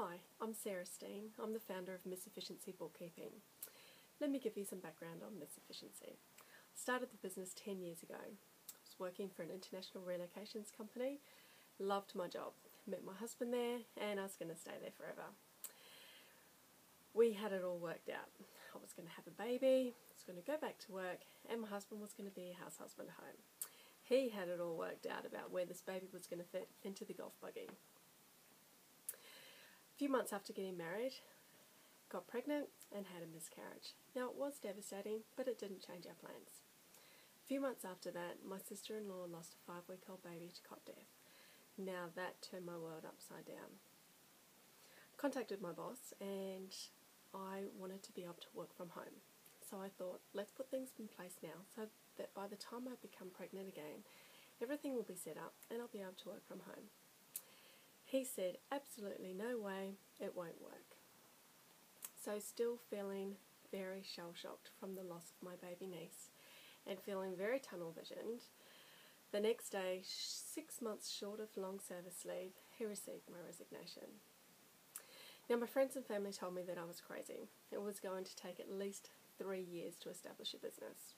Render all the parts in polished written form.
Hi, I'm Sarah Steen. I'm the founder of Miss Efficiency Bookkeeping. Let me give you some background on Miss Efficiency. I started the business 10 years ago. I was working for an international relocations company, loved my job, met my husband there, and I was going to stay there forever. We had it all worked out. I was going to have a baby, I was going to go back to work, and my husband was going to be a house husband at home. He had it all worked out about where this baby was going to fit into the golf buggy. A few months after getting married, got pregnant and had a miscarriage. Now it was devastating, but it didn't change our plans. A few months after that, my sister-in-law lost a 5-week-old baby to cot death. Now that turned my world upside down. Contacted my boss and I wanted to be able to work from home. So I thought, let's put things in place now so that by the time I become pregnant again, everything will be set up and I'll be able to work from home. He said, absolutely no way, it won't work. So still feeling very shell-shocked from the loss of my baby niece and feeling very tunnel-visioned, the next day, 6 months short of long service leave, he received my resignation. Now my friends and family told me that I was crazy. It was going to take at least 3 years to establish a business.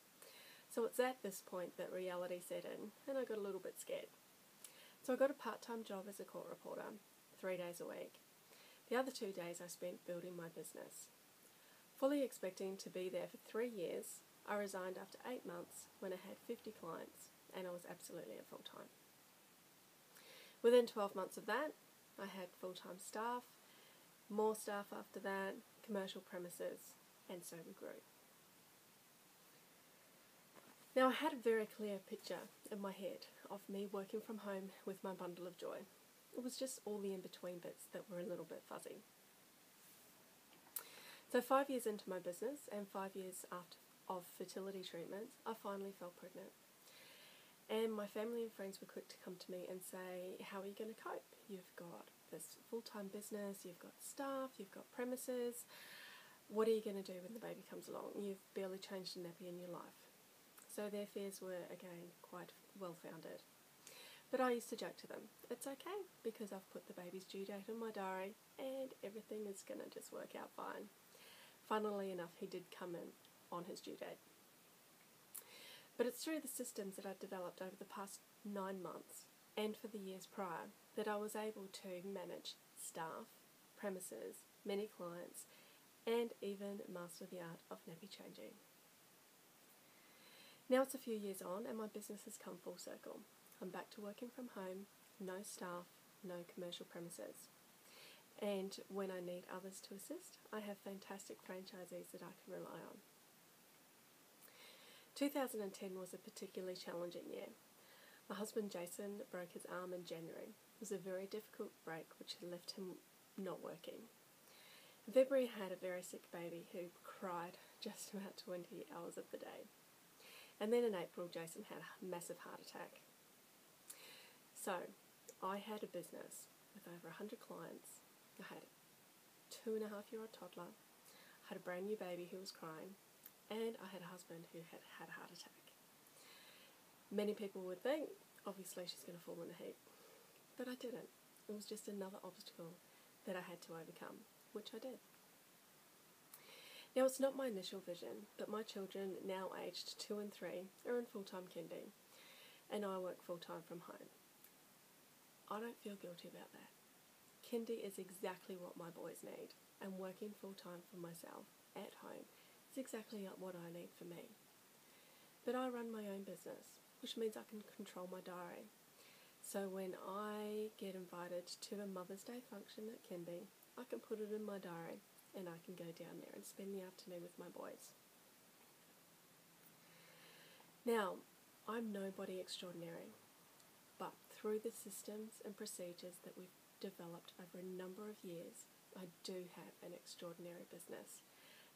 So it's at this point that reality set in and I got a little bit scared. So I got a part-time job as a court reporter, 3 days a week. The other 2 days I spent building my business. Fully expecting to be there for 3 years, I resigned after 8 months when I had 50 clients and I was absolutely at full-time. Within 12 months of that, I had full-time staff, more staff after that, commercial premises, and so we grew. Now I had a very clear picture in my head of me working from home with my bundle of joy. It was just all the in-between bits that were a little bit fuzzy. So 5 years into my business and 5 years after of fertility treatments, I finally fell pregnant. And my family and friends were quick to come to me and say, how are you going to cope? You've got this full-time business, you've got staff, you've got premises. What are you going to do when the baby comes along? You've barely changed a nappy in your life. So their fears were, again, quite well-founded. But I used to joke to them, it's okay because I've put the baby's due date in my diary and everything is going to just work out fine. Funnily enough, he did come in on his due date. But it's through the systems that I've developed over the past 9 months and for the years prior that I was able to manage staff, premises, many clients, and even master the art of nappy changing. Now it's a few years on and my business has come full circle. I'm back to working from home, no staff, no commercial premises. And when I need others to assist, I have fantastic franchisees that I can rely on. 2010 was a particularly challenging year. My husband Jason broke his arm in January. It was a very difficult break which had left him not working. In February I had a very sick baby who cried just about 20 hours of the day. And then in April, Jason had a massive heart attack. So, I had a business with over 100 clients. I had a 2.5-year-old toddler, I had a brand new baby who was crying, and I had a husband who had had a heart attack. Many people would think, obviously she's going to fall in a heap. But I didn't. It was just another obstacle that I had to overcome, which I did. Now it's not my initial vision, but my children, now aged 2 and 3, are in full-time kindy, and I work full-time from home. I don't feel guilty about that. Kindy is exactly what my boys need, and working full-time for myself at home is exactly what I need for me. But I run my own business, which means I can control my diary. So when I get invited to a Mother's Day function at kindy, I can put it in my diary and I can go down there and spend the afternoon with my boys. Now, I'm nobody extraordinary, but through the systems and procedures that we've developed over a number of years, I do have an extraordinary business,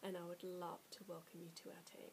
and I would love to welcome you to our team.